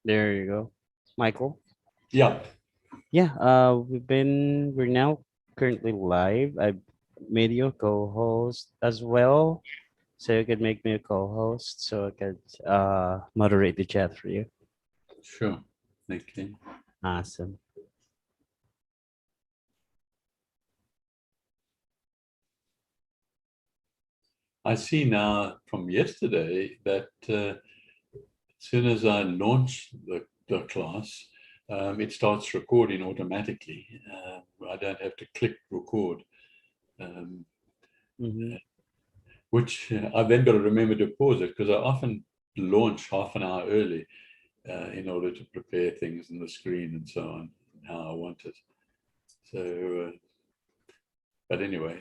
There you go. Michael? Yeah. Yeah, we're now currently live. I made you a co-host as well. So you could make me a co-host so I could moderate the chat for you. Sure. Okay. Awesome. I see now from yesterday that as soon as I launch the class, it starts recording automatically. I don't have to click record, Mm-hmm. which I've then got to remember to pause it because I often launch half an hour early in order to prepare things in the screen and so on, how I want it. So, but anyway.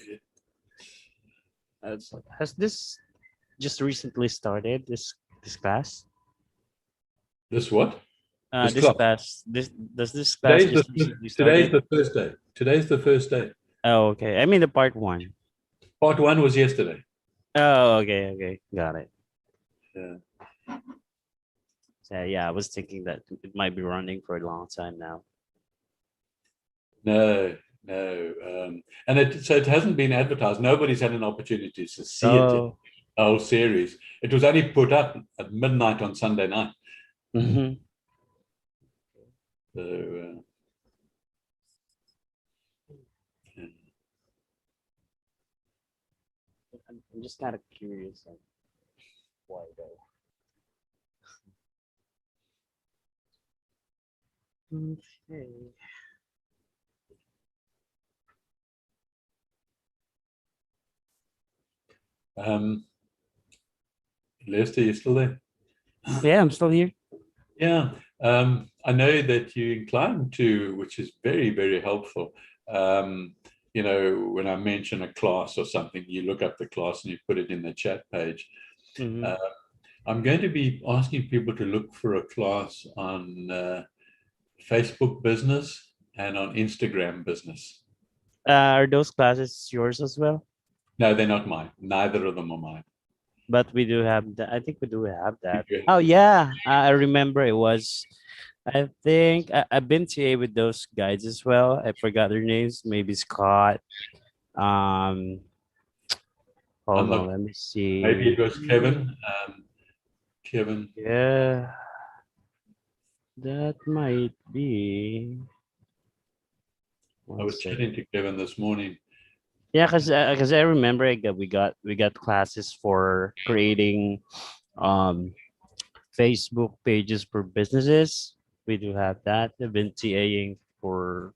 Has this just recently started, this class? This what? This This class. class, this class just recently Today's started? the first day. Today's the first day. Oh, okay. I mean the part one. Part one was yesterday. Oh, okay. Got it. Yeah. So yeah, I was thinking that it might be running for a long time now. No. And so it hasn't been advertised. Nobody's had an opportunity to see it yet. Oh. The whole series. It was only put up at midnight on Sunday night. Mm-hmm. So, yeah. I'm just kind of curious on why though. Okay. Lester, you still there? Yeah, I'm still here. Yeah. I know that you inclined to, which is very, very helpful. When I mention a class or something, you look up the class and you put it in the chat page. Mm-hmm. I'm going to be asking people to look for a class on Facebook business and on Instagram business. Are those classes yours as well? No, they're not mine. Neither of them are mine. But we do have that. I think we do have that. You- Oh yeah, I remember it was. I think I've been TA with those guys as well. I forgot their names. Maybe Scott. Um, I'm hold on, not. let me Maybe see. it was Kevin. Kevin. Yeah, that might be. I One was second. chatting to Kevin this morning. Yeah, cause I remember that we got classes for creating Facebook pages for businesses. We do have that. I've been TAing for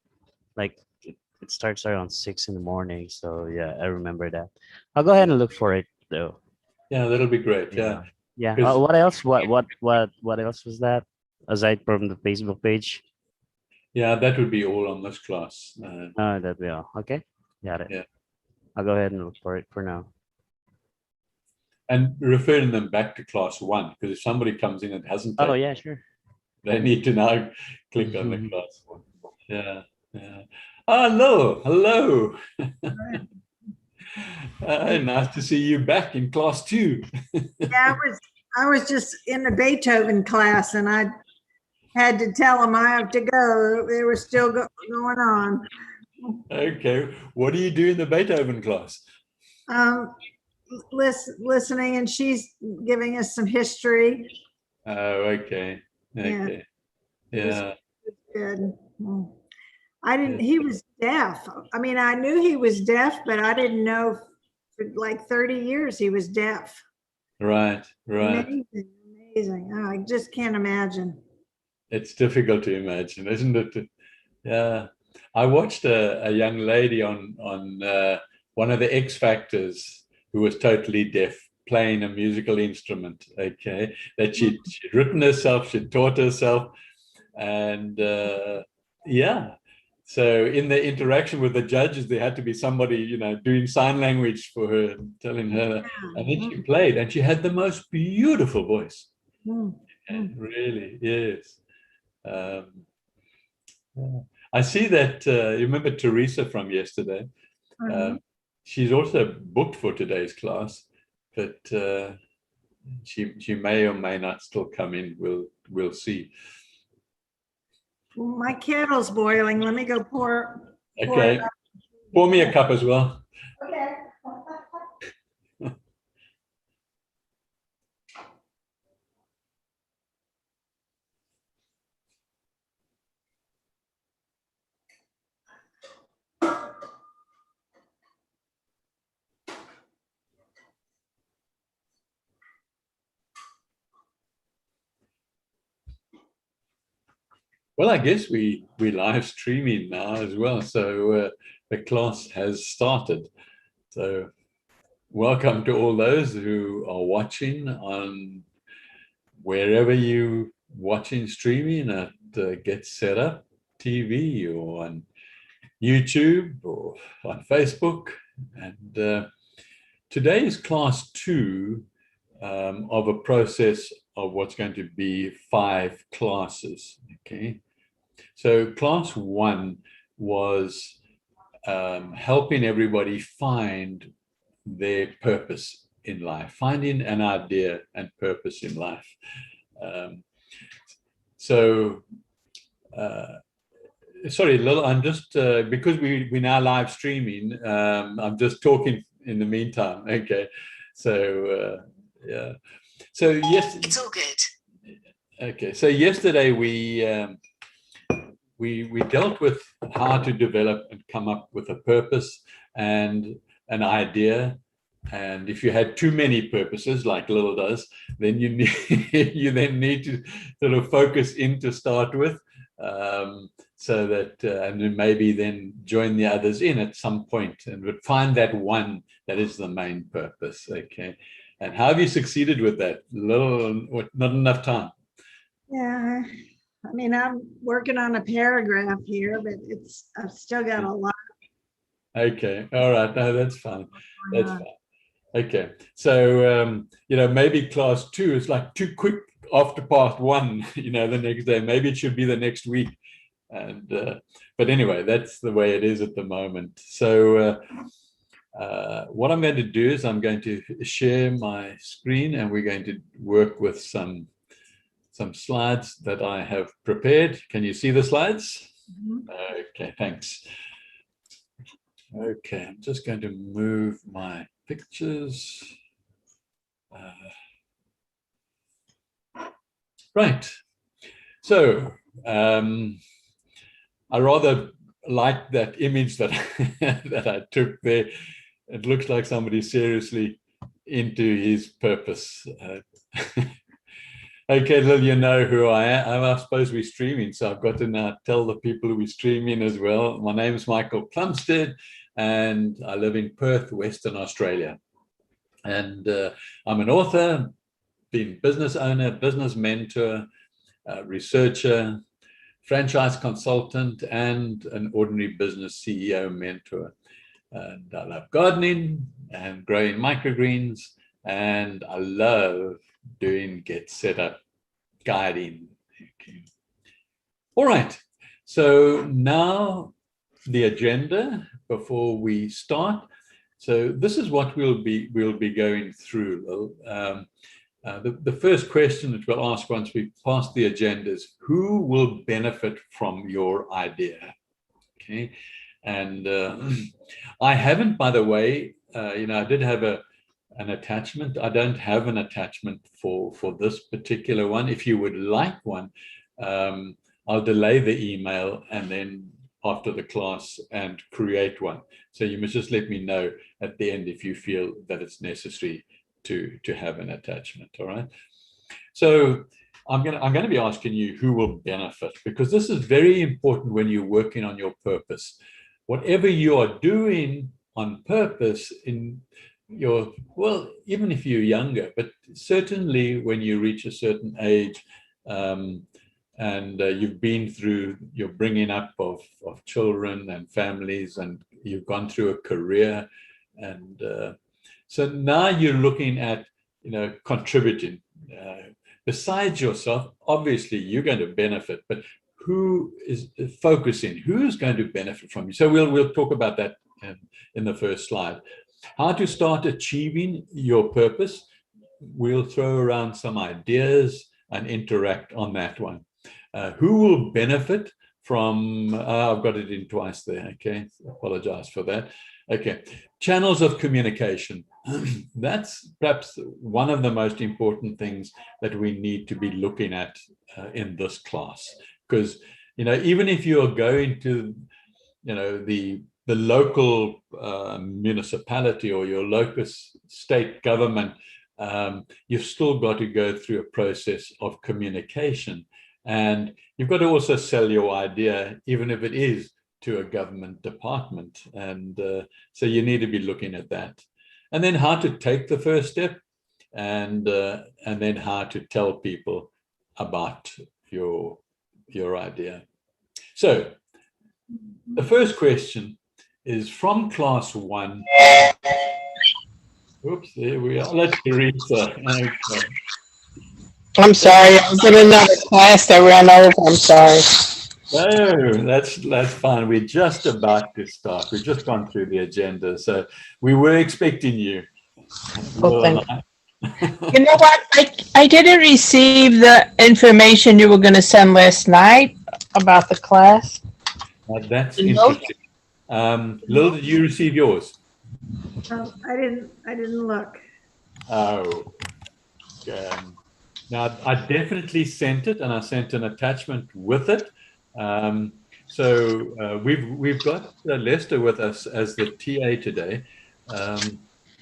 like it starts around 6 in the morning. So yeah, I remember that. I'll go ahead and look for it though. Yeah, that'll be great. Yeah, Yeah. Yeah. because What else? What else was that? Aside from the Facebook page? yeah, that would be all on this class. That we all. Okay. Got it. Yeah, I'll go ahead and look for it for now. and referring them back to class one, because if somebody comes in and hasn't Oh taken, yeah, sure. they need to now click on the class one. Yeah, yeah. Hello. Nice to see you back in class two. Yeah, I was just in the Beethoven class and I had to tell them I have to go. They were still going on. Okay, what do you do in the Beethoven class? Listening, and she's giving us some history. Oh, okay. Okay. Yeah. Good. He was deaf. I mean, I knew he was deaf, but I didn't know for like 30 years he was deaf. Right. Amazing. Oh, I just can't imagine. It's difficult to imagine, isn't it? Yeah. I watched a young lady on one of the X Factors who was totally deaf playing a musical instrument, okay, that she'd written herself, she'd taught herself. And yeah, so in the interaction with the judges, there had to be somebody, doing sign language for her, telling her. And then she played, and she had the most beautiful voice. Really, yes. I see that you remember Teresa from yesterday. She's also booked for today's class, but she may or may not still come in. We'll see. My kettle's boiling. Let me go pour it Okay, up. pour me a cup as well. Okay. Well, I guess we live streaming now as well, so the class has started. So welcome to all those who are watching on wherever you watching streaming at Get Set Up TV or on YouTube or on Facebook. And today is class 2 of a process of what's going to be 5 classes. Okay. So class 1 was helping everybody find their purpose in life, finding an idea and purpose in life. Sorry, Lil, I'm just, because we're now live streaming, I'm just talking in the meantime. Okay, so yeah. So yes, it's all good. Okay, so yesterday we dealt with how to develop and come up with a purpose and an idea. And if you had too many purposes, like Lil does, then you need, you then need to sort of focus in to start with, so that and then maybe then join the others in at some point and would find that one that is the main purpose. Okay, and how have you succeeded with that? Not enough time. Yeah. I mean, I'm working on a paragraph here, but I've still got a lot. Okay, all right, no, that's fine. That's fine. Okay, so maybe class 2 is like too quick after part 1. The next day, maybe it should be the next week. And but anyway, that's the way it is at the moment. So what I'm going to do is I'm going to share my screen, and we're going to work with some slides that I have prepared. Can you see the slides? Mm-hmm. Okay, thanks. Okay, I'm just going to move my pictures. Right. So I rather like that image that that I took there. It looks like somebody seriously into his purpose. Okay, Lil, you know who I am. I suppose we're streaming, so I've got to now tell the people we're streaming as well. My name is Michael Plumstead, and I live in Perth, Western Australia. And I'm an author, been business owner, business mentor, researcher, franchise consultant, and an ordinary business CEO mentor. And I love gardening and growing microgreens, and I love doing Get Set Up guiding. Okay. All right, so now the agenda before we start. So this is what we'll be going through. The first question that we'll ask once we've passed the agenda is, who will benefit from your idea? Okay, and I haven't, by the way, I did have an attachment. I don't have an attachment for this particular one. If you would like one, I'll delay the email and then after the class and create one. So you must just let me know at the end if you feel that it's necessary to have an attachment. All right. So I'm going to be asking you who will benefit, because this is very important when you're working on your purpose. Whatever you are doing on purpose in your, well, even if you're younger, but certainly when you reach a certain age, and you've been through your bringing up of children and families, and you've gone through a career, and so now you're looking at contributing. Besides yourself, obviously you're going to benefit, but who is focusing? Who's going to benefit from you? So we'll talk about that in the first slide. How to start achieving your purpose. we'll throw around some ideas and interact on that one. Who will benefit from, I've got it in twice there, okay, apologize for that. Okay, channels of communication. That's perhaps one of the most important things that we need to be looking at in this class, because, you know, even if you are going to, you know, the local municipality or your local state government, you've still got to go through a process of communication. And you've got to also sell your idea, even if it is to a government department. And so you need to be looking at that. And then how to take the first step, and then how to tell people about your idea. So the first question is from class 1. Oops, there we are. Let's Teresa. Okay. I'm sorry, I was in another class that ran over. I'm sorry. No, that's fine. We're just about to start. We've just gone through the agenda, so we were expecting you. Oh, thank you. You know what? I didn't receive the information you were going to send last night about the class. That's interesting. Lil, did you receive yours? Oh, I didn't look. Oh, now I definitely sent it, and I sent an attachment with it. So we've got Lester with us as the TA today.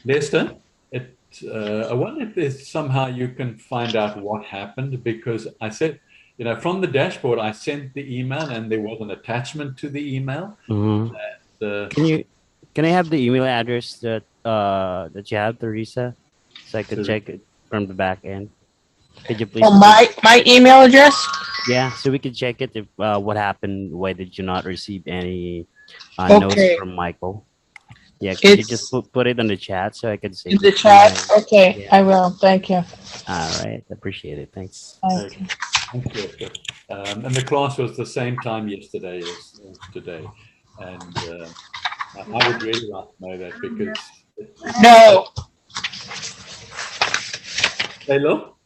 Lester, I wonder if there's somehow you can find out what happened, because I said, you know, from the dashboard, I sent the email and there was an attachment to the email. Mm-hmm. Can I have the email address that you have, Teresa, so I could check it from the back end? Could you please? Oh, my email address? Yeah, so we could check it if what happened. Why did you not receive any notes from Michael? Yeah, could you just put it in the chat so I could see in the chat? Okay, yeah. I will. Thank you. All right, appreciate it. Thanks. Thank you. And the class was the same time yesterday as today, and I would really like to know that, because no. Hey, look,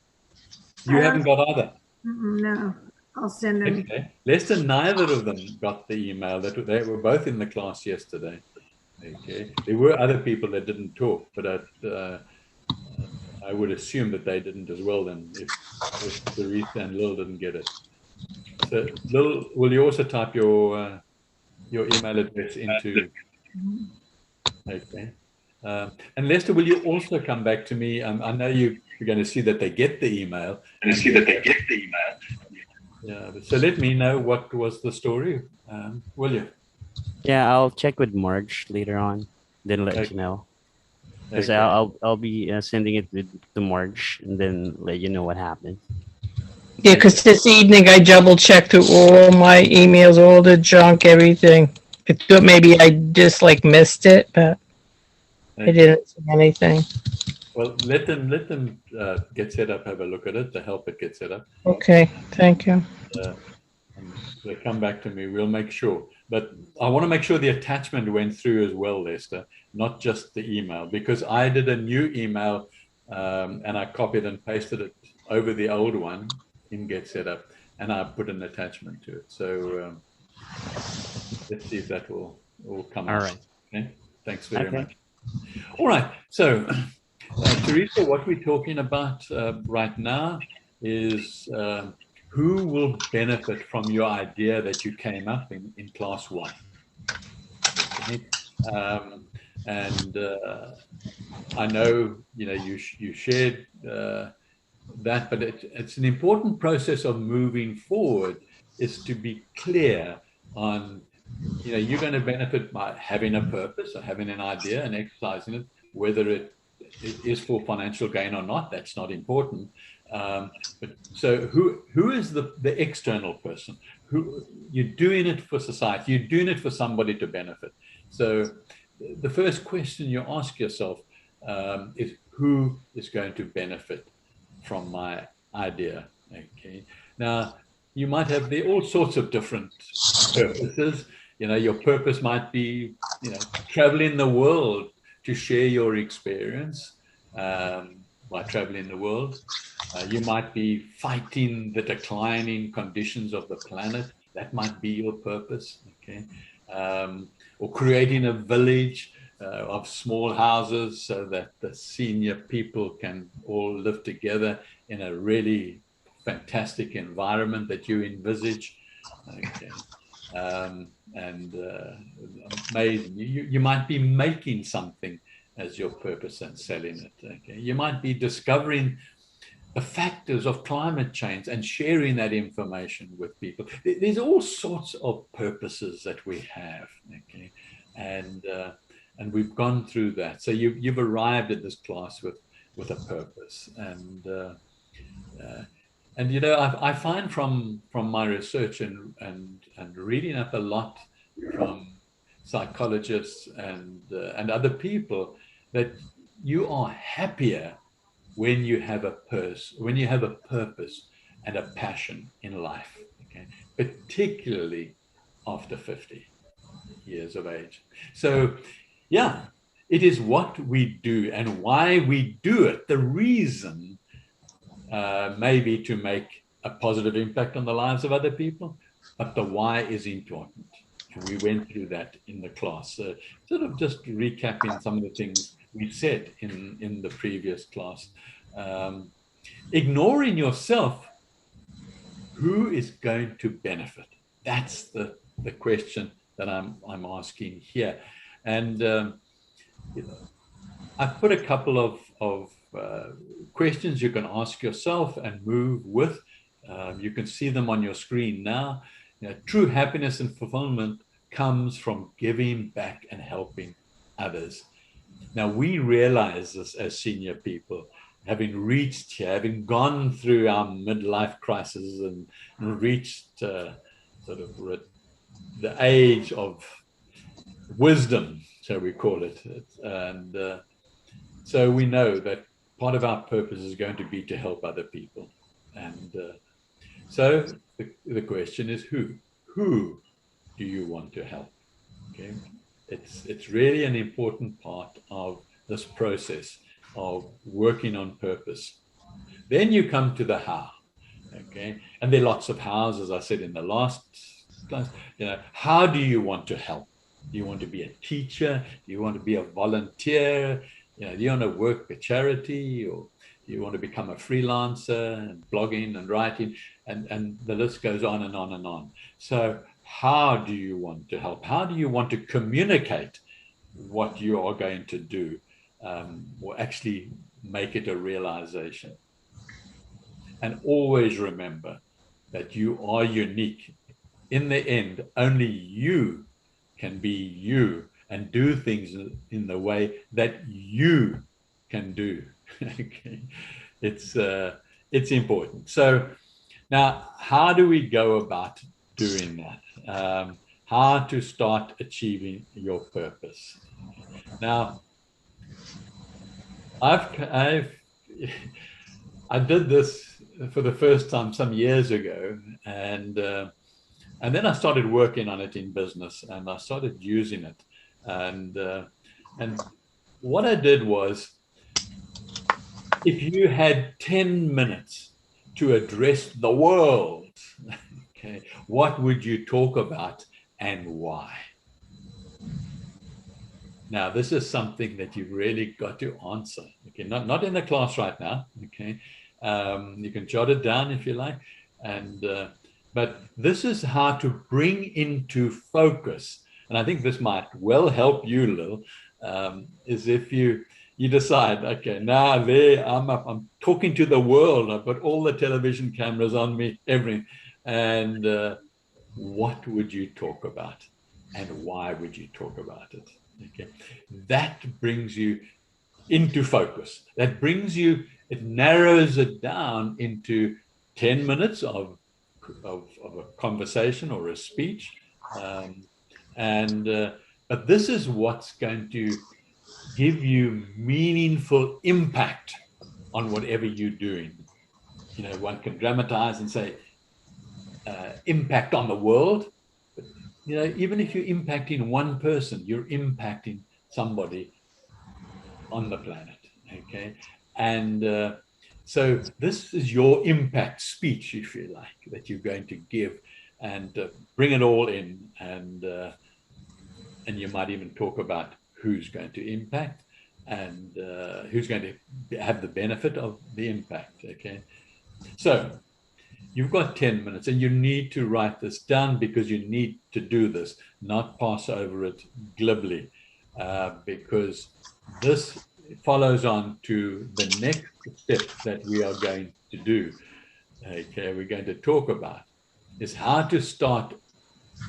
you haven't got either. No, I'll send them. Okay, Lester, neither of them got the email. That they were both in the class yesterday. Okay, there were other people that didn't talk, but I would assume that they didn't as well. Then, if Teresa and Lil didn't get it, so Lil, will you also type your email address into? Okay, and Lester, will you also come back to me? I know you're going to see that they get the email. Yeah, so let me know what was the story, will you? Yeah, I'll check with Marge later on, then let you know. Because I'll be sending it to Marge and then let you know what happened. Yeah, because this evening I double checked through all my emails, all the junk, everything. Maybe I just missed it, but I didn't see anything. Well, let them get set up, have a look at it to help it get set up. Okay, thank you. And they come back to me, we'll make sure. But I want to make sure the attachment went through as well, Lester, not just the email, because I did a new email and I copied and pasted it over the old one in Get Set Up, and I put an attachment to it. So let's see if that will come out. All right. Okay. Thanks very much. All right. So, Teresa, what we're talking about right now is who will benefit from your idea that you came up in class 1. Okay. And I know you shared that, but it's an important process of moving forward is to be clear on you're going to benefit by having a purpose or having an idea and exercising it, whether it is for financial gain or not. That's not important. But so who is the external person? Who you're doing it for society, you're doing it for somebody to benefit. So the first question you ask yourself is, who is going to benefit from my idea? Okay. Now, you might have all sorts of different purposes. Your purpose might be, traveling the world to share your experience. by traveling the world. You might be fighting the declining conditions of the planet. That might be your purpose, okay? Or creating a village of small houses so that the senior people can all live together in a really fantastic environment that you envisage, okay? Amazing. You might be making something as your purpose and selling it, okay? You might be discovering the factors of climate change and sharing that information with people. There's all sorts of purposes that we have, okay? And we've gone through that. So you've arrived at this class with a purpose. And you know, I find from my research and reading up a lot from psychologists and other people that you are happier when you have a purpose and a passion in life, okay? Particularly after 50 years of age. So yeah, it is what we do and why we do it. The reason maybe to make a positive impact on the lives of other people, but the why is important. And we went through that in the class. So sort of just recapping some of the things we said in the previous class. Ignoring yourself, who is going to benefit? That's the question that I'm asking here. And you know, I've put a couple of questions you can ask yourself and move with. You can see them on your screen now. You know, true happiness and fulfillment comes from giving back and helping others. Now, we realize this as senior people, having reached here, having gone through our midlife crisis and reached sort of the age of wisdom, shall we call it. And so we know that part of our purpose is going to be to help other people. And so the question is who? Who do you want to help? Okay. It's really an important part of this process of working on purpose. Then you come to the how, okay? And there are lots of hows, as I said in the last class. You know, how do you want to help? Do you want to be a teacher? Do you want to be a volunteer? You know, do you want to work for charity, or do you want to become a freelancer and blogging and writing? And the list goes on and on and on. So how do you want to help? How do you want to communicate what you are going to do, or actually make it a realization? And always remember that you are unique. In the end, only you can be you and do things in the way that you can do. Okay, it's important. So now, how do we go about doing that? How to start achieving your purpose? Now, I did this for the first time some years ago, and then I started working on it in business, and I started using it. And what I did was, if you had 10 minutes to address the world, okay, what would you talk about and why? Now, this is something that you've really got to answer. Okay, not in the class right now. Okay, you can jot it down if you like, and but this is how to bring into focus. And I think this might well help you, Lil, is if you decide, okay, now there I'm talking to the world. I've got all the television cameras on me, everything, and what would you talk about, and why would you talk about it? Okay, that brings you into focus. That brings you, it narrows it down into 10 minutes of a conversation or a speech. But this is what's going to give you meaningful impact on whatever you're doing. You know, one can dramatize and say impact on the world. But, you know, even if you're impacting one person, you're impacting somebody on the planet, okay? And so this is your impact speech, if you like, that you're going to give, and bring it all in. And you might even talk about who's going to impact and who's going to have the benefit of the impact. Okay, so you've got 10 minutes, and you need to write this down because you need to do this, not pass over it glibly, because this follows on to the next step that we are going to do. Okay, we're going to talk about is how to start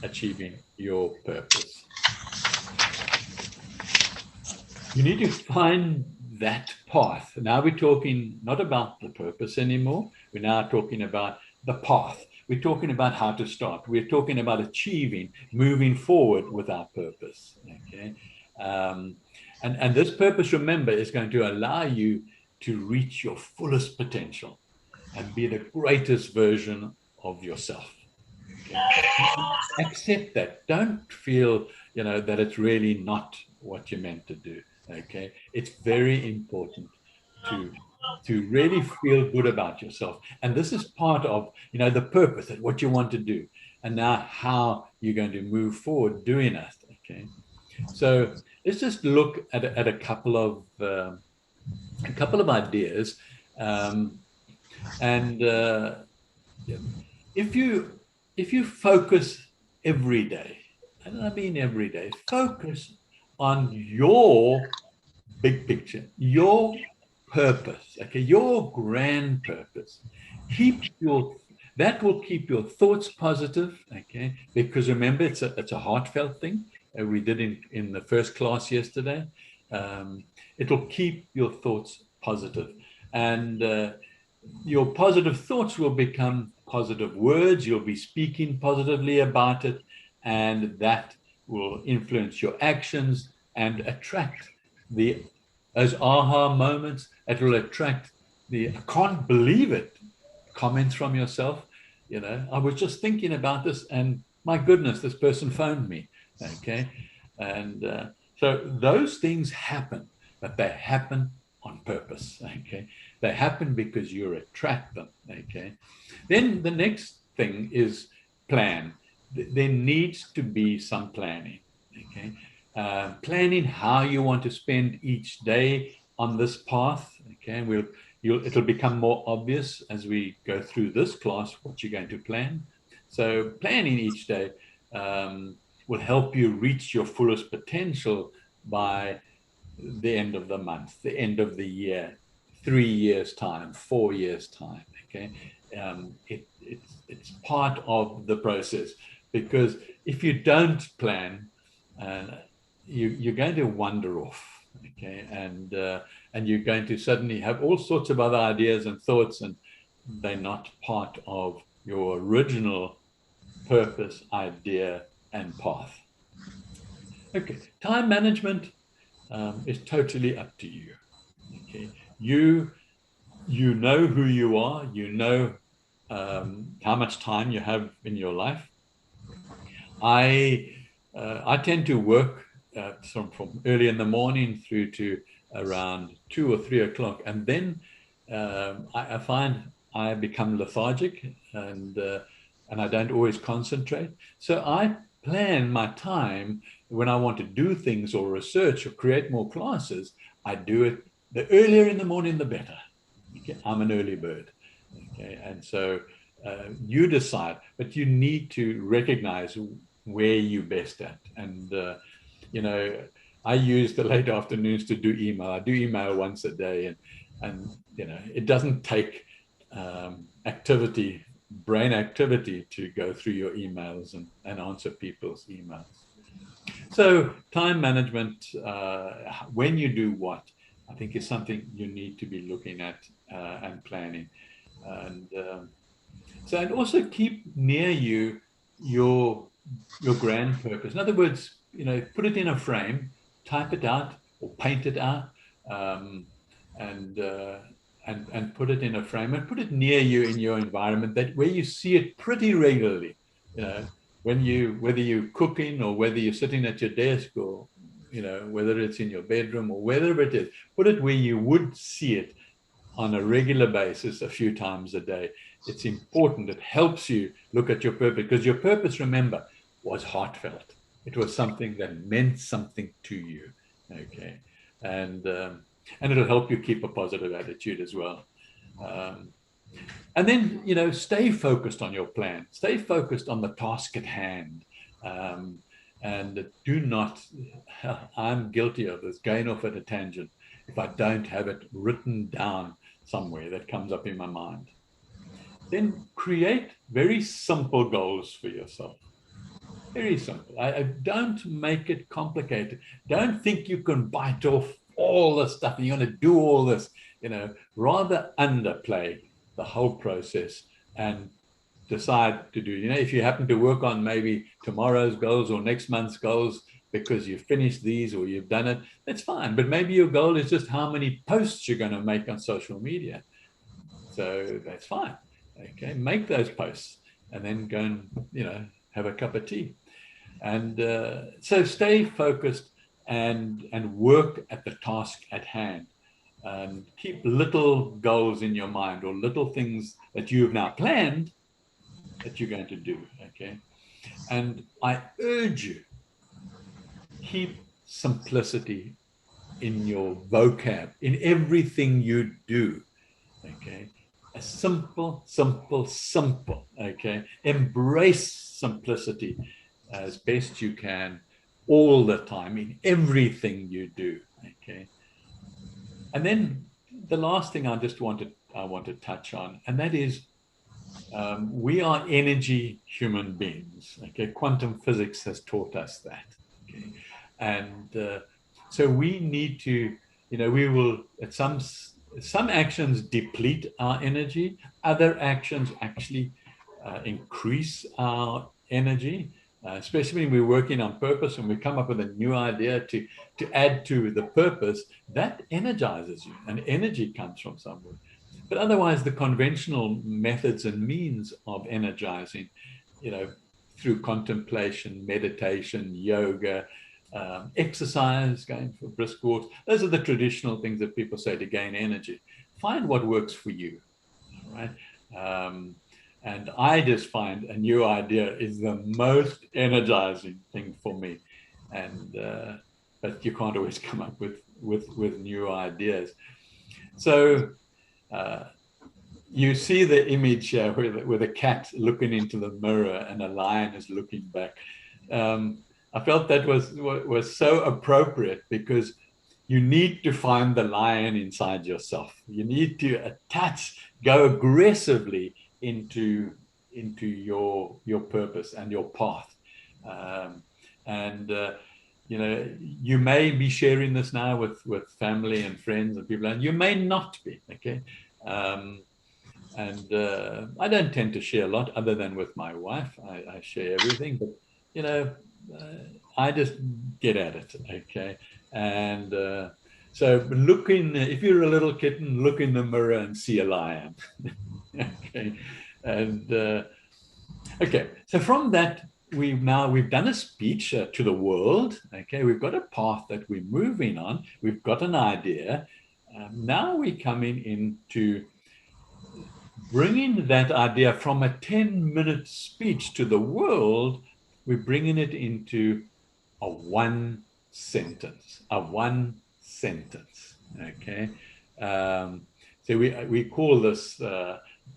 achieving your purpose. You need to find that path. Now we're talking not about the purpose anymore. We're now talking about the path. We're talking about how to start. We're talking about achieving, moving forward with our purpose. Okay, and this purpose, remember, is going to allow you to reach your fullest potential and be the greatest version of yourself. Okay? Accept that. Don't feel, that it's really not what you're meant to do. Okay, it's very important to really feel good about yourself, and this is part of the purpose and what you want to do, and now how you're going to move forward doing it. Okay, so let's just look at a couple of ideas, and if you focus every day, and I mean every day, focus on your big picture, your purpose, okay, your grand purpose. That will keep your thoughts positive, okay, because remember, it's a heartfelt thing. We did in the first class yesterday. It'll keep your thoughts positive, and your positive thoughts will become positive words. You'll be speaking positively about it, and that will influence your actions and attract those aha moments. It will attract I can't believe it comments from yourself. I was just thinking about this, and my goodness, this person phoned me. Okay, and so those things happen, but they happen on purpose. Okay, they happen because you attract them. Okay, then the next thing is plan. There needs to be some planning. Okay, planning how you want to spend each day on this path. Okay, it'll become more obvious as we go through this class what you're going to plan. So planning each day will help you reach your fullest potential by the end of the month, the end of the year, 3 years time, 4 years time. Okay, it's part of the process, because if you don't plan, you're going to wander off. Okay, and you're going to suddenly have all sorts of other ideas and thoughts, and they're not part of your original purpose, idea, and path. Okay, time management is totally up to you. Okay, you know who you are. You know how much time you have in your life. I tend to work from early in the morning through to around 2 or 3 o'clock, and then I find I become lethargic, and I don't always concentrate. So I plan my time when I want to do things or research or create more classes. I do it the earlier in the morning, the better. Okay? I'm an early bird. Okay, and so you decide, but you need to recognize where you're best at. And I use the late afternoons to do email. I do email once a day, and it doesn't take brain activity to go through your emails and answer people's emails. So time management, when you do what, I think is something you need to be looking at and planning. And and also keep near you your grand purpose. In other words, put it in a frame, type it out or paint it out, and put it in a frame and put it near you in your environment, that where you see it pretty regularly. Whether you're cooking or whether you're sitting at your desk, or whether it's in your bedroom or wherever it is, put it where you would see it on a regular basis, a few times a day. It's important. It helps you look at your purpose, because your purpose, remember, was heartfelt. It was something that meant something to you. Okay. And it'll help you keep a positive attitude as well. And then, stay focused on your plan. Stay focused on the task at hand. And do not, I'm guilty of this, going off at a tangent if I don't have it written down somewhere that comes up in my mind. Then create very simple goals for yourself. Very simple. I don't make it complicated. Don't think you can bite off all the stuff and you're going to do all this. Rather underplay the whole process and decide to do. If you happen to work on maybe tomorrow's goals or next month's goals because you've finished these or you've done it, that's fine. But maybe your goal is just how many posts you're going to make on social media. So that's fine. Okay, make those posts and then go and, have a cup of tea. And so stay focused and work at the task at hand. And keep little goals in your mind or little things that you've now planned that you're going to do, okay? And I urge you, keep simplicity in your vocab, in everything you do, okay? A simple, okay? Embrace simplicity as best you can all the time in everything you do, okay? And then the last thing I want to touch on, and that is we are energy human beings. Okay, quantum physics has taught us that. Okay, and so we need to, we will at some actions deplete our energy, other actions actually increase our energy. Especially when we're working on purpose and we come up with a new idea to add to the purpose, that energizes you, and energy comes from somewhere. But otherwise, the conventional methods and means of energizing, through contemplation, meditation, yoga, exercise, going for brisk walks, those are the traditional things that people say to gain energy. Find what works for you, right? And I just find a new idea is the most energizing thing for me. And but you can't always come up with new ideas. So you see the image here with a cat looking into the mirror and a lion is looking back. I felt that was so appropriate, because you need to find the lion inside yourself. You need to go aggressively into your purpose and your path. You may be sharing this now with family and friends and people, and you may not be, okay? I don't tend to share a lot other than with my wife. I share everything, but I just get at it, okay? And so if you're a little kitten, look in the mirror and see a lion. Okay. And okay, so from that, we've done a speech to the world. Okay, we've got a path that we're moving on. We've got an idea. Now we're coming into bringing that idea from a 10-minute speech to the world. We're bringing it into a one sentence. Okay. So we call this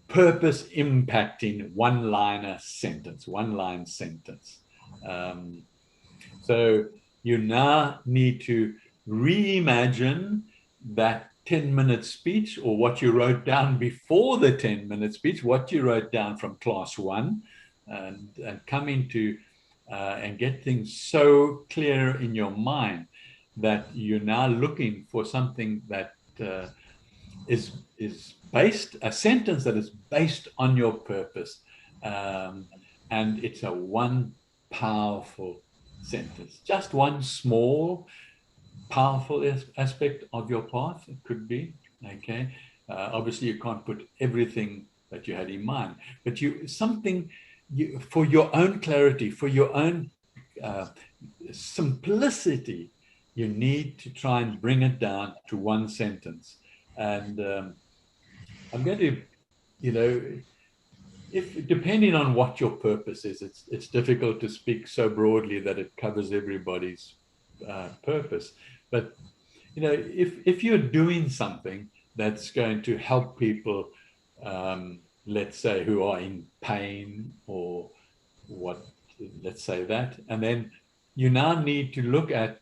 purpose impacting one-line sentence. So you now need to reimagine that 10-minute speech, or what you wrote down before the 10-minute speech, what you wrote down from class 1, and come into and get things so clear in your mind that you're now looking for something that is based, a sentence that is based on your purpose, and it's a one powerful sentence, just one small powerful aspect of your path. It could be, okay? Obviously you can't put everything that you had in mind, but for your own clarity, for your own simplicity, you need to try and bring it down to one sentence. And I'm going to, you know, if depending on what your purpose is, it's difficult to speak so broadly that it covers everybody's purpose. But you know, if you're doing something that's going to help people, let's say, who are in pain or what, let's say that, and then you now need to look at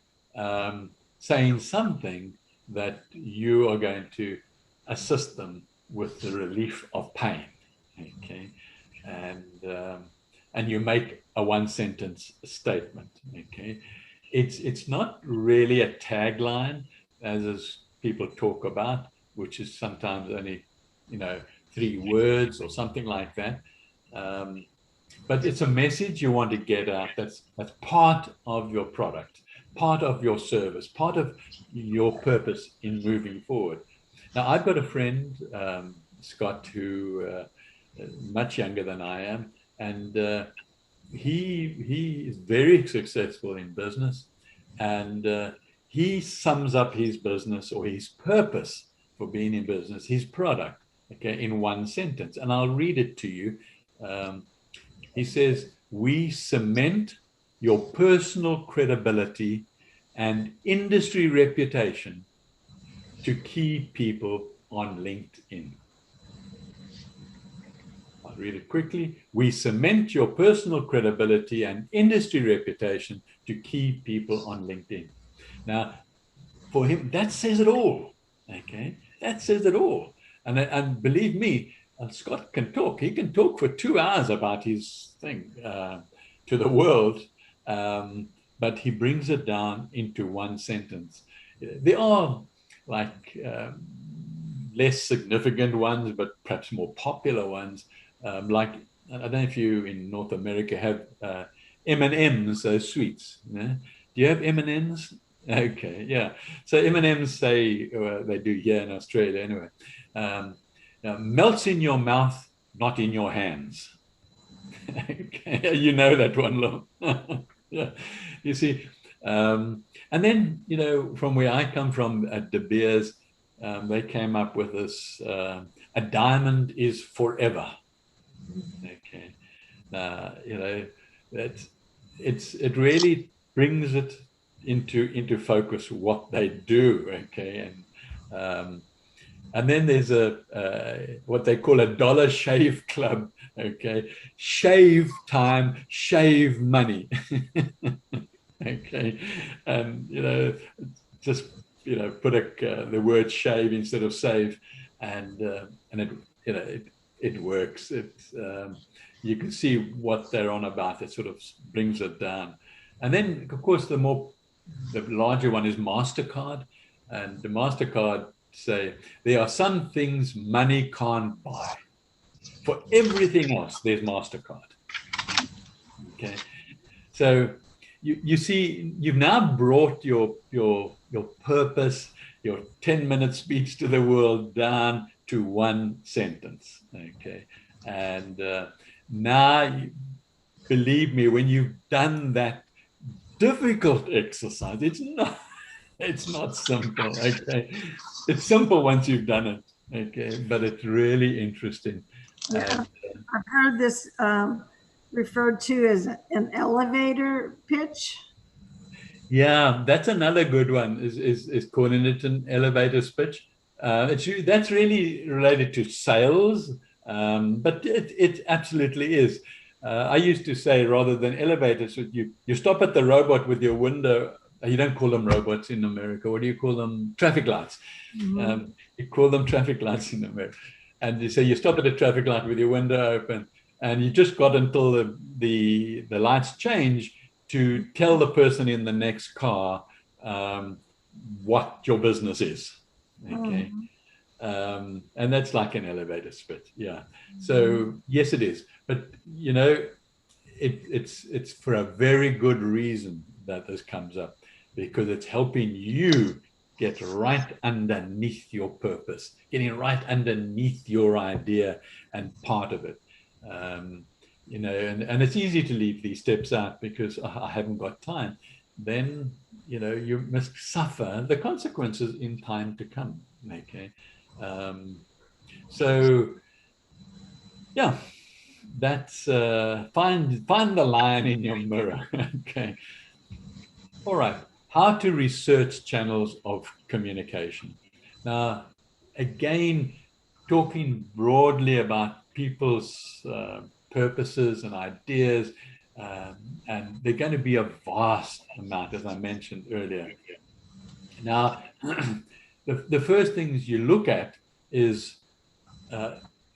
saying something that you are going to assist them with the relief of pain. Okay, and you make a one-sentence statement. Okay, it's not really a tagline as people talk about, which is sometimes only, you know, 3 words or something like that. But it's a message you want to get out that's part of your product, part of your service, part of your purpose in moving forward. Now, I've got a friend, Scott, who much younger than I am, and he is very successful in business, and he sums up his business or his purpose for being in business, his product, okay, in one sentence, and I'll read it to you. He says, "We cement your personal credibility and industry reputation to key people on LinkedIn." I'll read it quickly. "We cement your personal credibility and industry reputation to key people on LinkedIn." Now, for him, that says it all. Okay, that says it all. And believe me, Scott can talk. He can talk for 2 hours about his thing to the world, but he brings it down into one sentence. There are like less significant ones, but perhaps more popular ones. Like, I don't know if you in North America have M&Ms, those sweets. You know? Do you have M&Ms? Okay, yeah. So M&Ms say, they do here in Australia anyway, melts in your mouth, not in your hands. Okay, you know that one, Lou. Yeah, you see. And then, you know, from where I come from at De Beers, they came up with this, a diamond is forever. Okay, you know, it really brings it into focus what they do. Okay, and then there's a what they call a dollar shave club. Okay, shave time, shave money. Okay, and you know, just, you know, put the word shave instead of save, and it, you know, it works. You can see what they're on about. It sort of brings it down. And then, of course, the larger one is MasterCard, and the MasterCard say there are some things money can't buy. For everything else, there's MasterCard. Okay, so you see, you've now brought your purpose, your 10-minute speech to the world down to one sentence. Okay, and now, believe me, when you've done that difficult exercise, it's not simple. Okay, it's simple once you've done it. Okay, but it's really interesting. Yeah, I've heard this referred to as an elevator pitch. Yeah, that's another good one. Is calling it an elevator pitch. That's really related to sales, but it absolutely is. I used to say, rather than elevators, you stop at the robot with your window. You don't call them robots in America. What do you call them? Traffic lights. Mm-hmm. You call them traffic lights in America. And you say you stop at a traffic light with your window open, and you just got until the lights change to tell the person in the next car what your business is. Okay. Mm-hmm. And that's like an elevator pitch. Yeah. So yes, it is. But you know, it's for a very good reason that this comes up, because it's helping you get right underneath your purpose, getting right underneath your idea and part of it. You know, and it's easy to leave these steps out because I haven't got time. Then, you know, you must suffer the consequences in time to come. Okay. So, yeah, that's find the lion in your mirror. Okay. All right. How to research channels of communication. Now, again, talking broadly about people's purposes and ideas, and they're going to be a vast amount, as I mentioned earlier. Now, the first things you look at is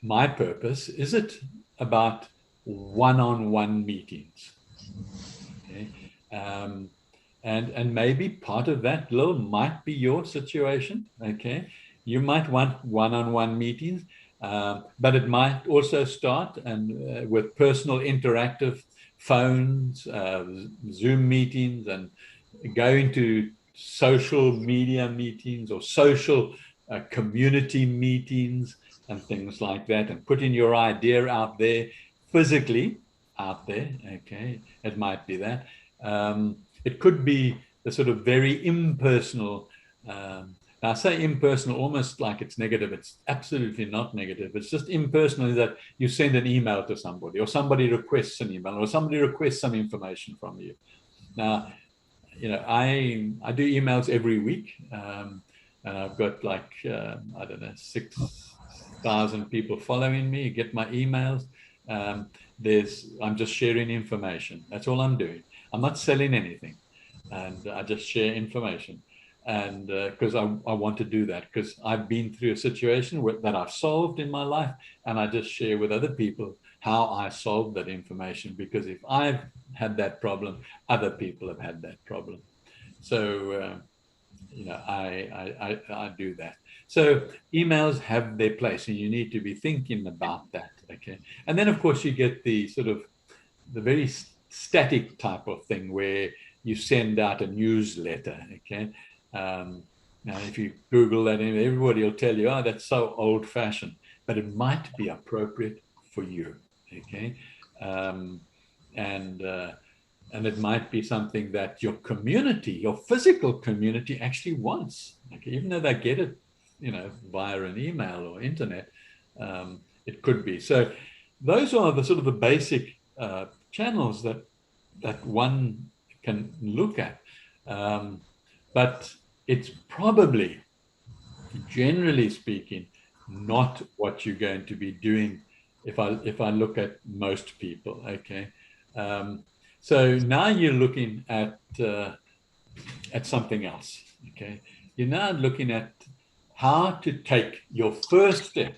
my purpose. Is it about one-on-one meetings? Okay. And maybe part of that, Lil, might be your situation. Okay. You might want one-on-one meetings, but it might also start and with personal interactive phones, Zoom meetings, and going to social media meetings or social community meetings and things like that, and putting your idea out there physically out there. Okay, it might be that. It could be the sort of very impersonal. Now I say impersonal almost like it's negative. It's absolutely not negative. It's just impersonal, that you send an email to somebody, or somebody requests an email, or somebody requests some information from you. Now, I do emails every week, and I've got like I don't know, 6,000 people following me, get my emails. I'm just sharing information. That's all I'm doing. I'm not selling anything, and I just share information. And because I want to do that, because I've been through a situation that I've solved in my life, and I just share with other people how I solved that information. Because if I've had that problem, other people have had that problem. So I do that. So emails have their place, and you need to be thinking about that. Okay. And then of course you get the sort of the very static type of thing where you send out a newsletter. Okay. Now if you Google that, everybody will tell you, oh, that's so old fashioned, but it might be appropriate for you. Okay. And it might be something that your community, your physical community, actually wants. Okay, even though they get it, via an email or internet, it could be. So those are the sort of the basic channels that one can look at. But it's probably, generally speaking, not what you're going to be doing if I look at most people. Okay. So now you're looking at something else. Okay, you're now looking at how to take your first step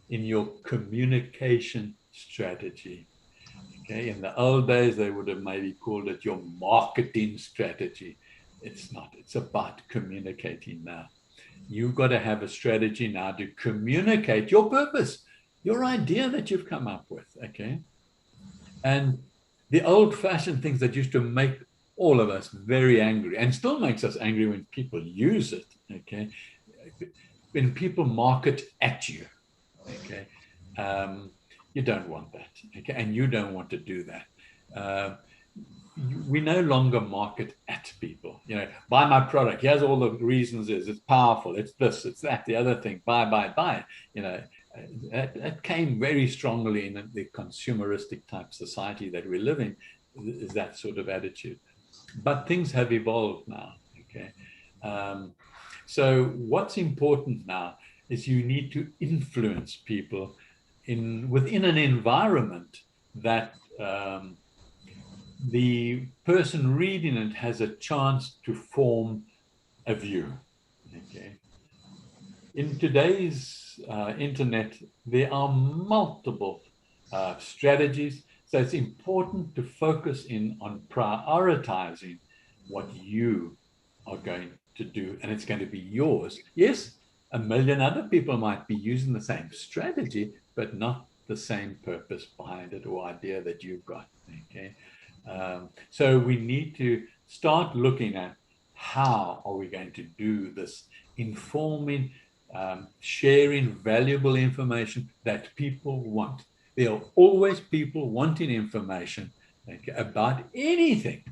in your communication strategy. Okay, in the old days they would have maybe called it your marketing strategy. It's not. It's about communicating now. You've got to have a strategy now to communicate your purpose, your idea that you've come up with. Okay, and the old-fashioned things that used to make all of us very angry, and still makes us angry when people use it. Okay, when people market at you. Okay, you don't want that. Okay, and you don't want to do that. We no longer market at people. Buy my product. Here's all the reasons. It's powerful. It's this. It's that. The other thing. Buy. That came very strongly in the consumeristic type society that we live in, is that sort of attitude. But things have evolved now. Okay. So what's important now is you need to influence people within an environment that the person reading it has a chance to form a view. Okay. In today's internet, there are multiple strategies. So it's important to focus on prioritizing what you are going to do, and it's going to be yours. Yes, a million other people might be using the same strategy, but not the same purpose behind it or idea that you've got. Okay. So we need to start looking at how are we going to do this, informing, sharing valuable information that people want. There are always people wanting information, okay, about anything.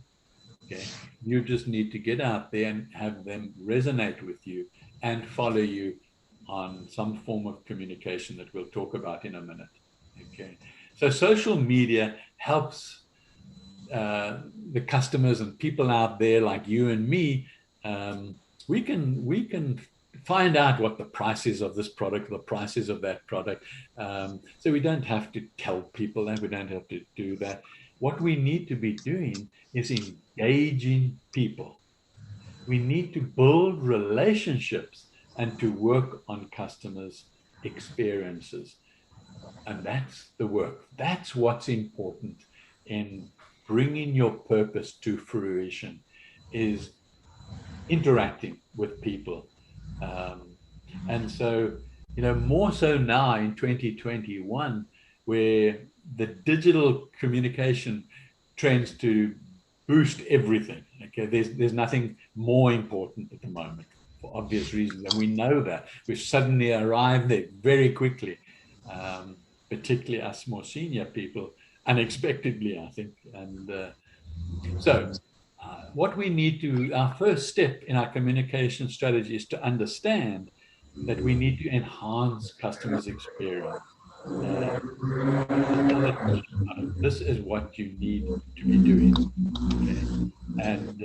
Okay, you just need to get out there and have them resonate with you and follow you on some form of communication that we'll talk about in a minute. Okay, so social media helps the customers and people out there like you and me. We can find out what the price is of this product, the prices of that product. So we don't have to tell people that, we don't have to do that. What we need to be doing is engaging people. We need to build relationships and to work on customers' experiences. And that's the work. That's what's important in bringing your purpose to fruition, is interacting with people. And so, more so now in 2021, where the digital communication trends to boost everything. Okay, there's nothing more important at the moment for obvious reasons, and we know that. We've suddenly arrived there very quickly, particularly us more senior people, unexpectedly, I think. And what we need to, our first step in our communication strategy is to understand that we need to enhance customers' experience. This is what you need to be doing. Okay? And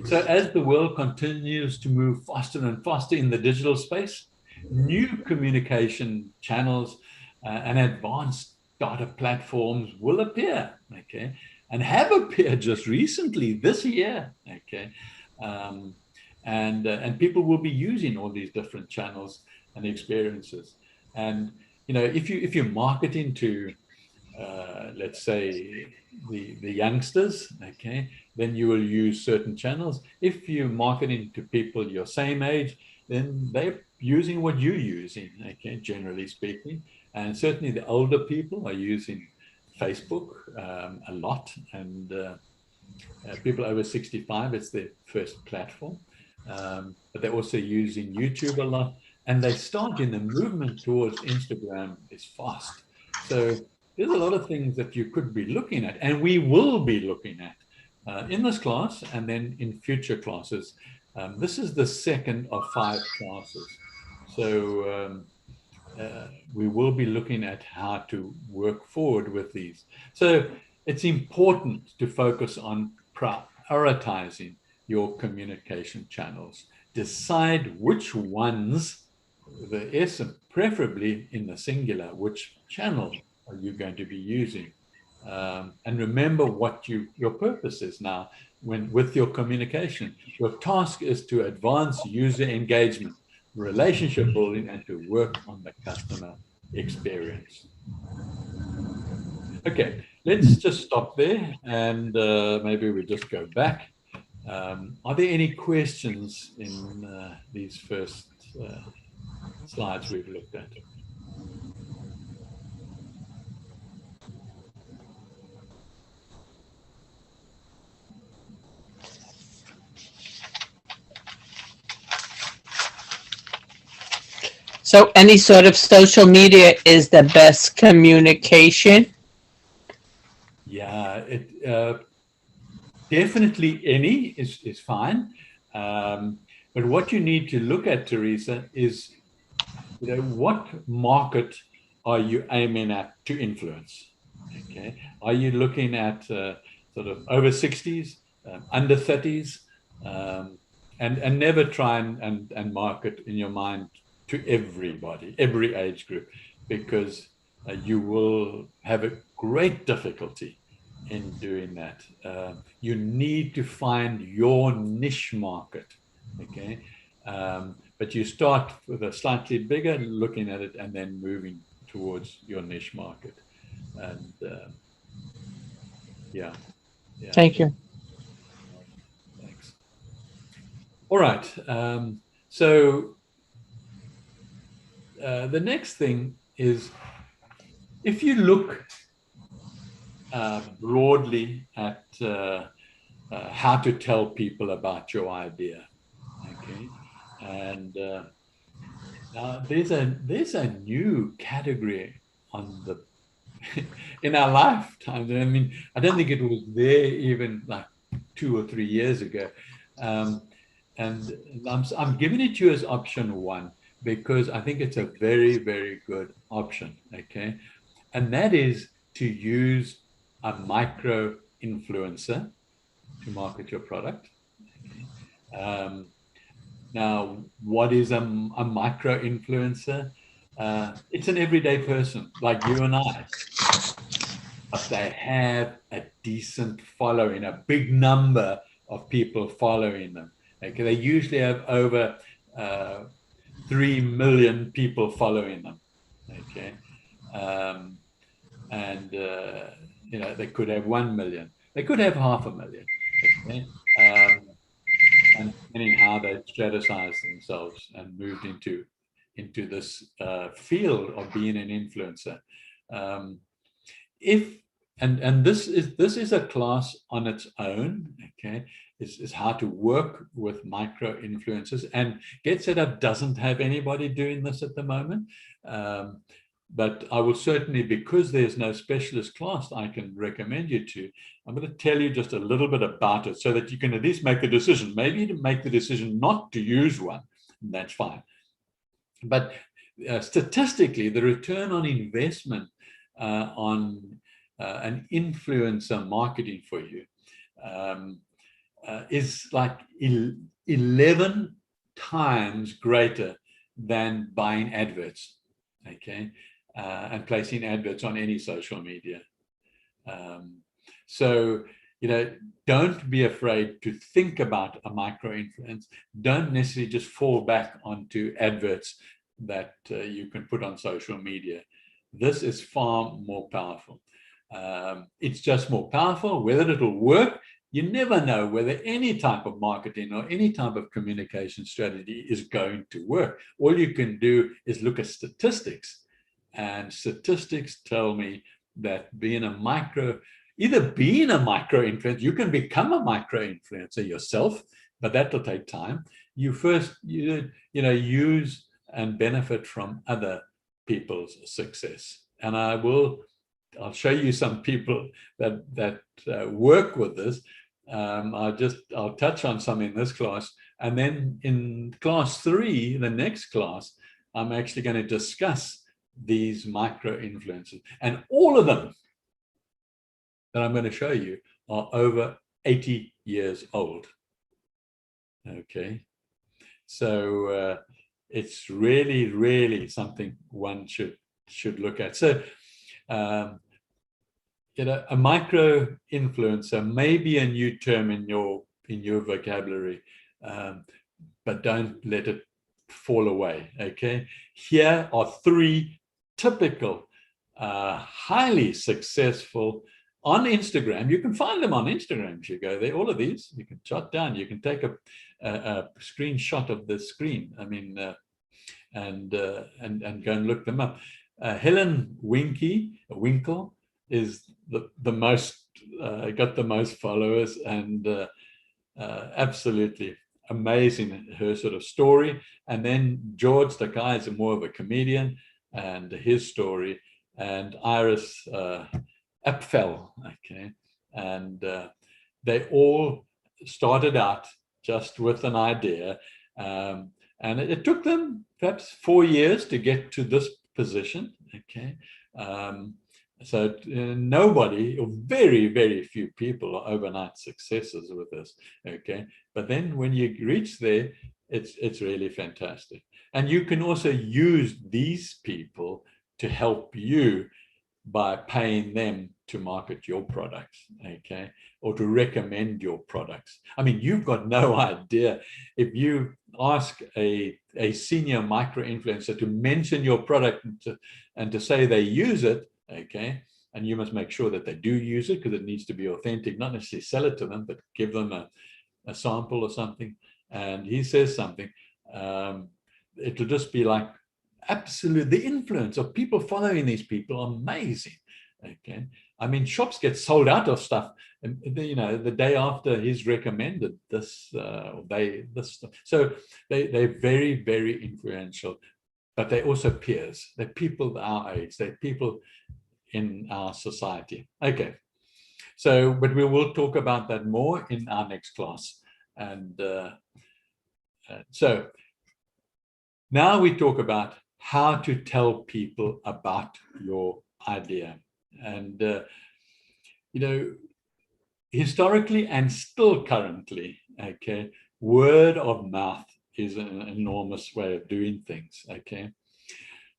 so as the world continues to move faster and faster in the digital space, new communication channels and advanced data platforms will appear, okay, and have appeared just recently this year, okay, and people will be using all these different channels and experiences. And if you're marketing to let's say the youngsters, okay, then you will use certain channels. If you're marketing to people your same age, then they're using what you're using, okay, generally speaking. And certainly the older people are using Facebook a lot, and people over 65, it's their first platform. But they're also using YouTube a lot, and they start in the movement towards Instagram is fast. So there's a lot of things that you could be looking at, and we will be looking at in this class and then in future classes. This is the second of 5 classes. So we will be looking at how to work forward with these. So it's important to focus on prioritizing your communication channels. Decide which ones, the S, and preferably in the singular, which channel are you going to be using. And remember what your purpose is now with your communication. Your task is to advance user engagement, relationship building, and to work on the customer experience. Okay, let's just stop there, and maybe we just go back. Are there any questions in these first slides we've looked at? So any sort of social media is the best communication? Yeah, definitely any is fine. But what you need to look at, Teresa, is what market are you aiming at to influence? Okay, are you looking at sort of over 60s, under 30s, and never try and market in your mind to everybody, every age group, because you will have a great difficulty in doing that. You need to find your niche market, okay? But you start with a slightly bigger, looking at it, and then moving towards your niche market. And yeah. Thank you. Thanks. All right. So the next thing is, if you look broadly at how to tell people about your idea, okay, and now there's a new category on the in our lifetime. I mean, I don't think it was there even like 2 or 3 years ago. And I'm giving it to you as option 1. because I think it's a very, very good option. Okay. And that is to use a micro influencer to market your product. Okay. Now, what is a micro influencer? It's an everyday person like you and I, but they have a decent following, a big number of people following them. Okay, they usually have over 3 million people following them. Okay, and you know, they could have 1 million, they could have 500,000. Okay, and depending how they strategize themselves and moved into this field of being an influencer. If and this is a class on its own. Okay, is how to work with micro influencers, and Get Set Up doesn't have anybody doing this at the moment. But I will certainly, because there's no specialist class I can recommend you to, I'm going to tell you just a little bit about it so that you can at least make the decision. Maybe you make the decision not to use one, and that's fine. But statistically, the return on investment on an influencer marketing for you is like 11 times greater than buying adverts. Okay. And placing adverts on any social media. So, you know, don't be afraid to think about a micro influence. Don't necessarily just fall back onto adverts that you can put on social media. This is far more powerful. It's just more powerful. Whether it'll work, you never know whether any type of marketing or any type of communication strategy is going to work. All you can do is look at statistics. And statistics tell me that either being a micro influencer, you can become a micro influencer yourself, but that'll take time. You first, you know, use and benefit from other people's success. And I'll show you some people that work with this. I'll touch on some in this class, and then in class 3, the next class, I'm actually going to discuss these micro influencers, and all of them that I'm going to show you are over 80 years old. Okay, so it's really, really something one should look at. So you know, a micro influencer may be a new term in your vocabulary, but don't let it fall away. Okay, here are 3 typical, highly successful on Instagram. You can find them on Instagram if you go there. All of these you can jot down. You can take a screenshot of the screen. I mean, and go and look them up. Helen Winkle is the most got the most followers, and absolutely amazing, her sort of story. And then George, the guy, is more of a comedian, and his story, and Iris Apfel, okay, and they all started out just with an idea, and it took them perhaps 4 years to get to this position. Okay, so nobody, or very, very few people, are overnight successes with this. Okay, but then when you reach there, it's really fantastic. And you can also use these people to help you by paying them to market your products, okay, or to recommend your products. I mean, you've got no idea. If you ask a senior micro influencer to mention your product and to say they use it, okay, and you must make sure that they do use it, because it needs to be authentic, not necessarily sell it to them, but give them a sample or something, and he says something, it'll just be like, absolute, the influence of people following these people are amazing. Okay, I mean, shops get sold out of stuff, and you know, the day after he's recommended this, this stuff. So they're very, very influential, but they're also peers. They're people our age. They're people in our society. Okay, so but we will talk about that more in our next class. And so Now we talk about how to tell people about your idea. And, you know, historically and still currently, okay, word of mouth is an enormous way of doing things, okay?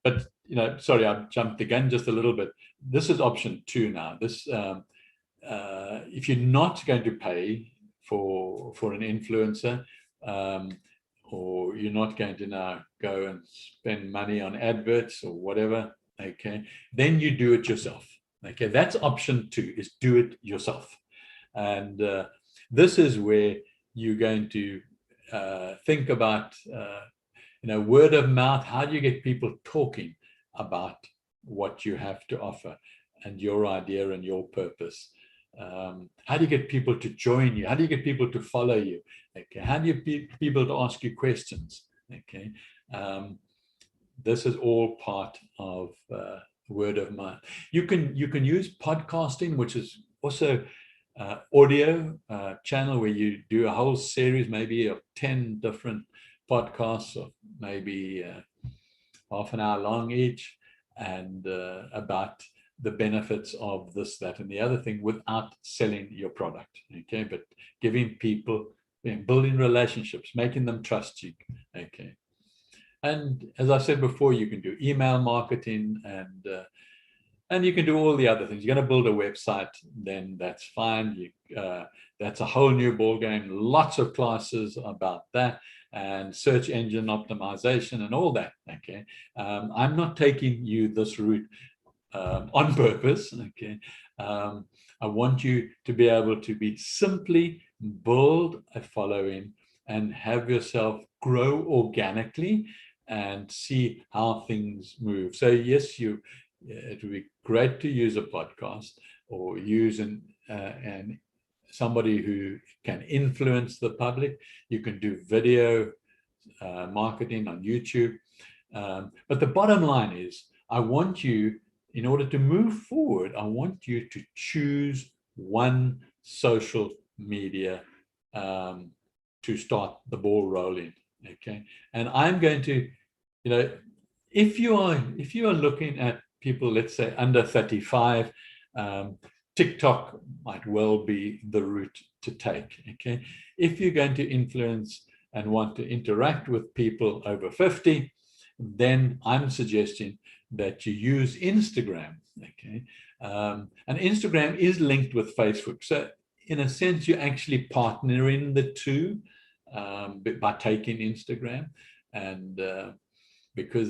But, you know, sorry, I jumped the gun just a little bit. This is option 2 now. This, if you're not going to pay for an influencer, or you're not going to now go and spend money on adverts or whatever, okay, then you do it yourself. Okay, that's option 2, is do it yourself. And this is where you're going to think about, you know, word of mouth. How do you get people talking about what you have to offer and your idea and your purpose? How do you get people to join you? How do you get people to follow you? Okay, how do you get people to ask you questions? Okay, this is all part of word of mouth. You can use podcasting, which is also audio channel where you do a whole series, maybe of 10 different podcasts, of maybe half an hour long each, and about the benefits of this, that, and the other thing, without selling your product. Okay, but giving people, building relationships, making them trust you. Okay, and as I said before, you can do email marketing, and you can do all the other things. You're going to build a website, then that's fine. That's a whole new ball game. Lots of classes about that, and search engine optimization and all that. Okay, I'm not taking you this route on purpose. Okay, I want you to be able to be simply build a following and have yourself grow organically and see how things move. So yes, it would be great to use a podcast or use an somebody who can influence the public. You can do video marketing on YouTube. But the bottom line is, I want you, in order to move forward, I want you to choose one social media to start the ball rolling. Okay, and I'm going to, you know, if you are looking at people, let's say under 35, TikTok might well be the route to take. Okay, if you're going to influence and want to interact with people over 50, then I'm suggesting that you use Instagram. Okay, and Instagram is linked with Facebook, so in a sense you're actually partnering the two by taking Instagram, and because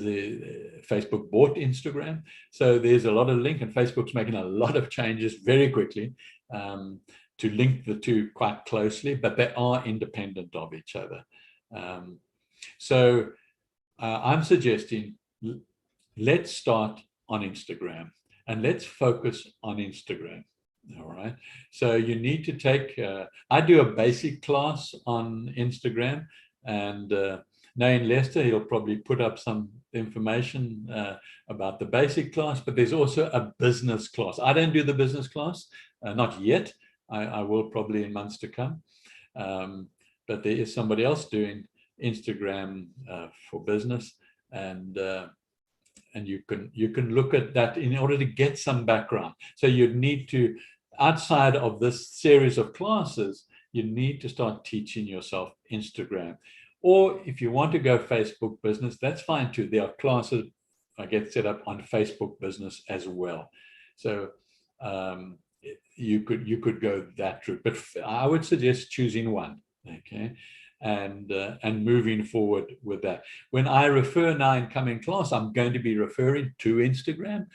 Facebook bought Instagram, so there's a lot of link, and Facebook's making a lot of changes very quickly to link the two quite closely, but they are independent of each other. So I'm suggesting, let's start on Instagram, and let's focus on Instagram. All right, so you need to take I do a basic class on Instagram, and now in Lester, he'll probably put up some information about the basic class, but there's also a business class. I don't do the business class, not yet. I will probably in months to come, but there is somebody else doing Instagram for business, and you can look at that in order to get some background. So you'd need to, outside of this series of classes, you need to start teaching yourself Instagram. Or if you want to go Facebook business, that's fine too. There are classes I get set up on Facebook business as well. So you could go that route, but I would suggest choosing one. Okay, and moving forward with that. When I refer now in coming class, I'm going to be referring to Instagram,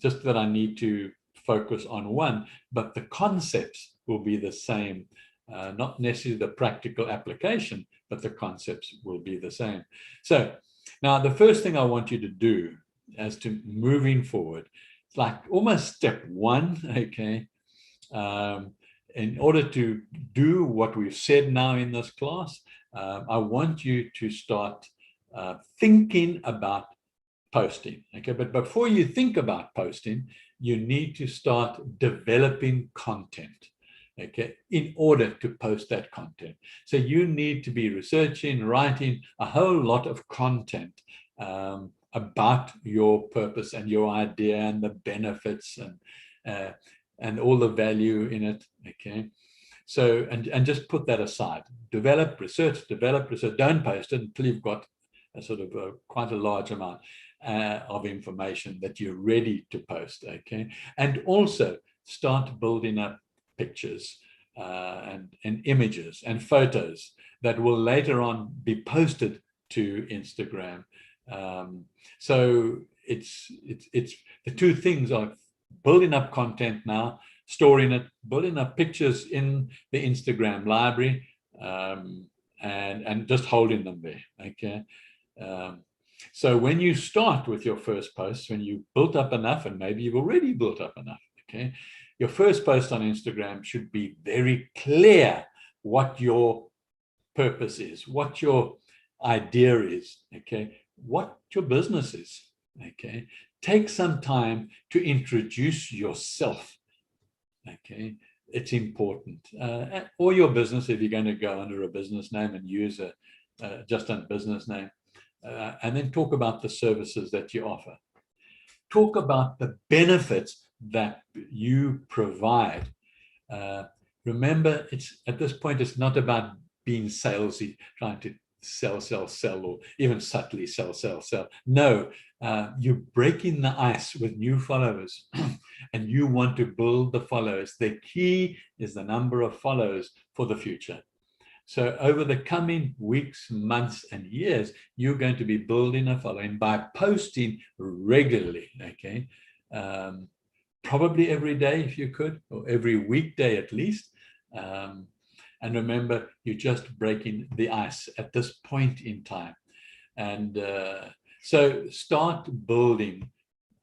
just that I need to focus on one, but the concepts will be the same. Not necessarily the practical application, but the concepts will be the same. So now the first thing I want you to do as to moving forward, it's like almost step one, okay? In order to do what we've said now in this class, I want you to start thinking about posting, okay? But before you think about posting, you need to start developing content. okay, in order to post that content. So you need to be researching, writing a whole lot of content about your purpose and your idea and the benefits and all the value in it, okay? So, and just put that aside. Develop, research. Don't post it until you've got a sort of quite a large amount of information that you're ready to post, okay? And also start building up pictures and images and photos that will later on be posted to Instagram. So it's the two things are building up content now, storing it, building up pictures in the Instagram library, and just holding them there, okay? So when you start with your first post, when you've built up enough, and maybe you've already built up enough, okay, your first post on Instagram should be very clear what your purpose is, what your idea is, okay, what your business is, okay. Take some time to introduce yourself, okay. It's important. Or your business, if you're going to go under a business name and use just a business name. And then talk about the services that you offer. Talk about the benefits that you provide. Remember, it's at this point, it's not about being salesy, trying to sell, or even subtly sell. No, you're breaking the ice with new followers and you want to build the followers. The key is the number of followers for the future. So over the coming weeks, months, and years, you're going to be building a following by posting regularly, okay? Probably every day if you could, or every weekday at least. And remember, you're just breaking the ice at this point in time. And so start building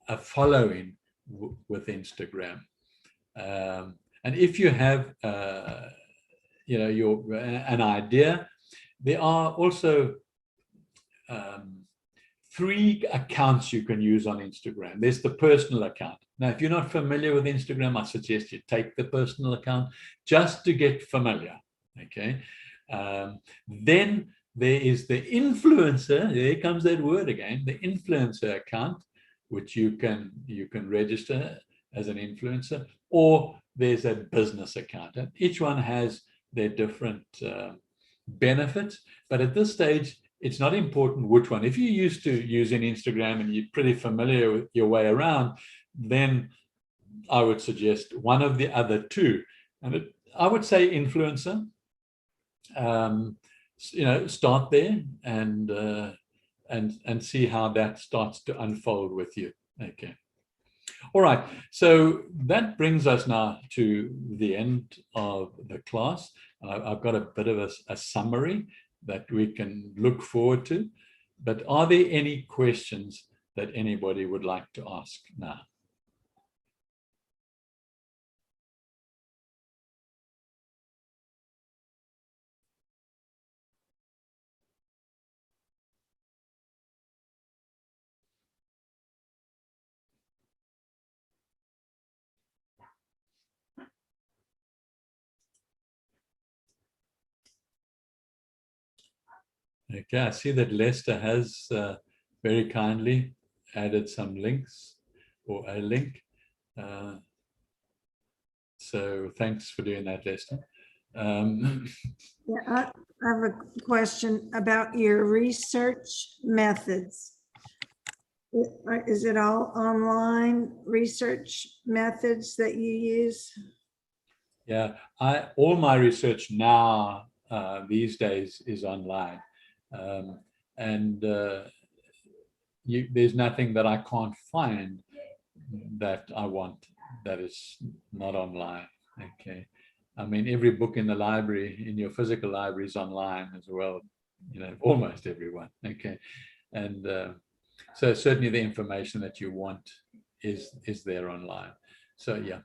a following with Instagram. And if you have an idea, there are also 3 accounts you can use on Instagram. There's the personal account. Now, if you're not familiar with Instagram, I suggest you take the personal account just to get familiar, okay? Then there is the influencer. There comes that word again, the influencer account, which you can register as an influencer, or there's a business account. And each one has their different benefits, but at this stage, it's not important which one. If you're used to using Instagram and you're pretty familiar with your way around, then I would suggest one of the other 2. And I would say influencer. Start there and see how that starts to unfold with you. Okay. All right, so that brings us now to the end of the class. I've got a bit of a summary that we can look forward to, but are there any questions that anybody would like to ask now? Okay, I see that Lester has very kindly added some links or a link. So thanks for doing that, Lester. Yeah, I have a question about your research methods. Is it all online research methods that you use? Yeah, all my research now these days is online. There's nothing that I can't find that I want that is not online. Okay, I mean, every book in the library, in your physical library, is online as well, almost everyone. Okay, and so certainly the information that you want is there online. So yeah,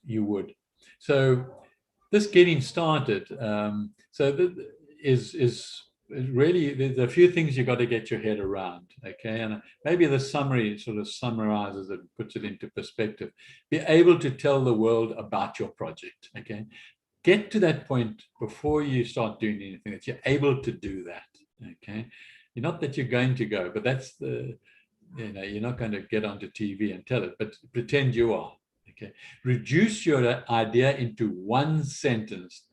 you would. So this getting started, is really, there's a few things you got to get your head around. Okay. And maybe the summary sort of summarizes it, puts it into perspective. Be able to tell the world about your project. Okay. Get to that point before you start doing anything that you're able to do that. Okay. Not that you're going to go, but that's the, you're not going to get onto TV and tell it, but pretend you are. Okay. Reduce your idea into one sentence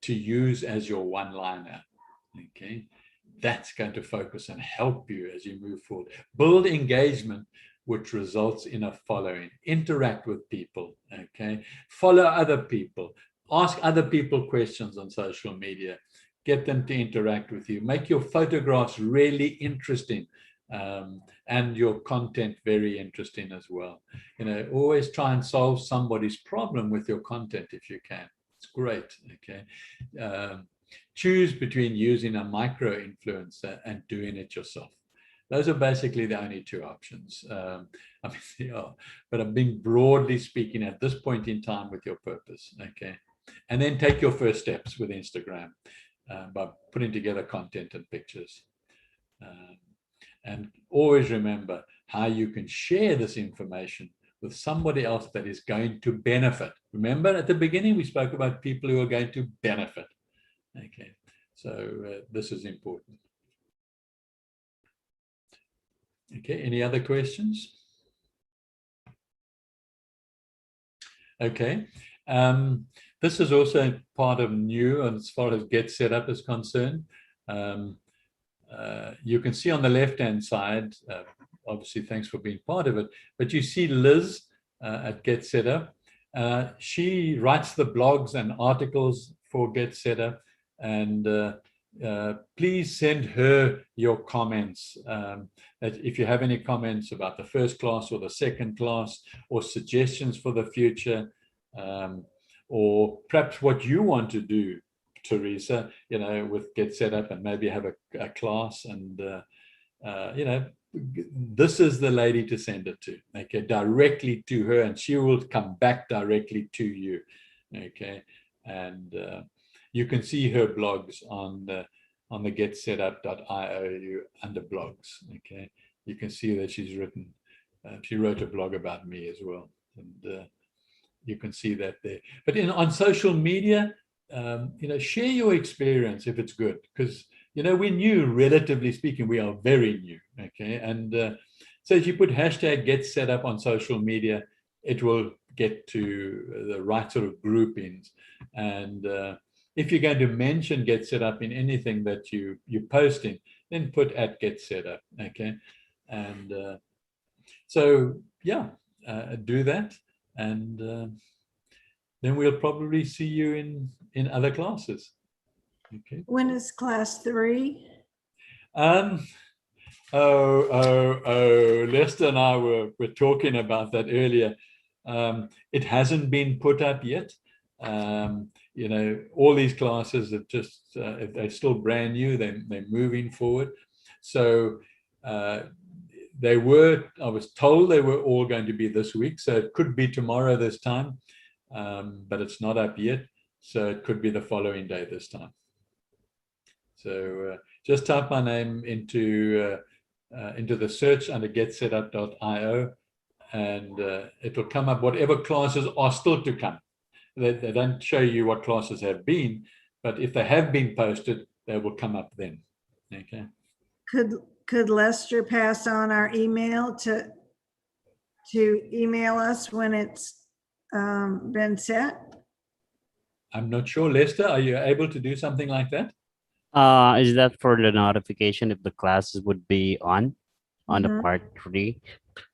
to use as your one-liner. Okay. That's going to focus and help you as you move forward. Build engagement, which results in a following. Interact with people. Okay. Follow other people. Ask other people questions on social media. Get them to interact with you. Make your photographs really interesting. And your content very interesting as well. Always try and solve somebody's problem with your content if you can. It's great. Okay. Choose between using a micro influencer and doing it yourself. Those are basically the only two options. But I'm being broadly speaking at this point in time with your purpose. Okay. And then take your first steps with Instagram by putting together content and pictures. And always remember how you can share this information with somebody else that is going to benefit. Remember at the beginning, we spoke about people who are going to benefit. Okay, so this is important. Okay, any other questions? Okay, this is also part of new as far as Get Set Up is concerned. You can see on the left-hand side, obviously, thanks for being part of it, but you see Liz at Get Set Up. She writes the blogs and articles for Get Set Up, and please send her your comments. If you have any comments about the first class or the second class, or suggestions for the future, or perhaps what you want to do, Teresa, with Get Set Up, and maybe have a class, and this is the lady to send it to. Okay, directly to her, and she will come back directly to you. Okay, and you can see her blogs on the getsetup.io under blogs. Okay, you can see that she's written. She wrote a blog about me as well, and you can see that there. But on social media, share your experience if it's good, because we're new, relatively speaking. We are very new. Okay, and so if you put hashtag Get Set Up on social media, it will get to the right sort of groupings. And if you're going to mention Get Set Up in anything that you're posting, then put at Get Set Up. Okay, and so yeah, do that, and then we'll probably see you in other classes. Okay. When is class 3? Lester and I were talking about that earlier. It hasn't been put up yet. All these classes are just, they're still brand new. They're moving forward. So I was told they were all going to be this week. So it could be tomorrow this time, but it's not up yet. So it could be the following day this time. So just type my name into the search under getsetup.io, and it will come up whatever classes are still to come. They don't show you what classes have been, but if they have been posted, they will come up then. Okay. Could Lester pass on our email to email us when it's been set? I'm not sure, Lester. Are you able to do something like that? Is that for the notification if the classes would be on the part 3?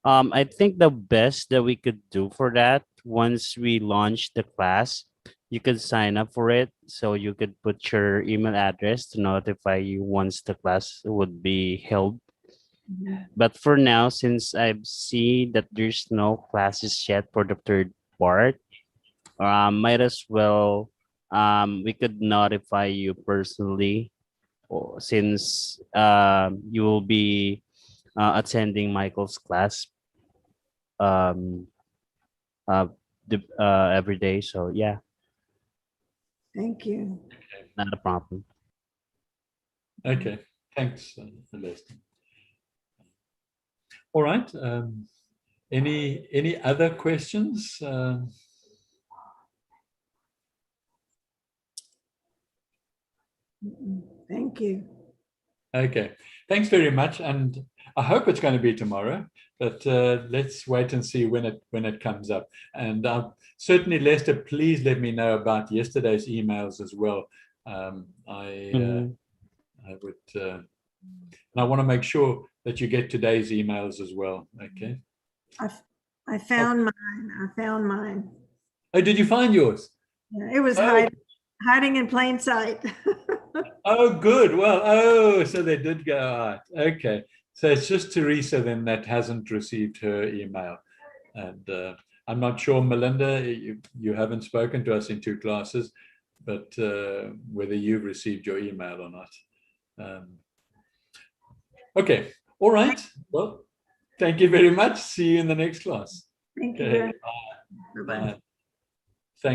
I think the best that we could do for that, once we launch the class, you could sign up for it. So you could put your email address to notify you once the class would be held. But for now, since I've seen that there's no classes yet for the 3rd part, might as well we could notify you personally, since you will be attending Michael's class every day. So yeah, Thank you. not a problem. Okay, thanks, Leslie. All right. Any other questions? Thank you. Okay, thanks very much, and I hope it's going to be tomorrow. But let's wait and see when it comes up. And certainly, Lester, please let me know about yesterday's emails as well. I would, and I want to make sure that you get today's emails as well. Okay. I found mine. I found mine. Oh, did you find yours? Yeah, it was Oh. hiding in plain sight. Oh, good. Well, so they did go out. Okay. So it's just Teresa then that hasn't received her email. And I'm not sure, Melinda, you haven't spoken to us in 2 classes, but whether you've received your email or not. Okay. All right. Well, thank you very much. See you in the next class. Thank you Okay. very much. Bye-bye. Bye.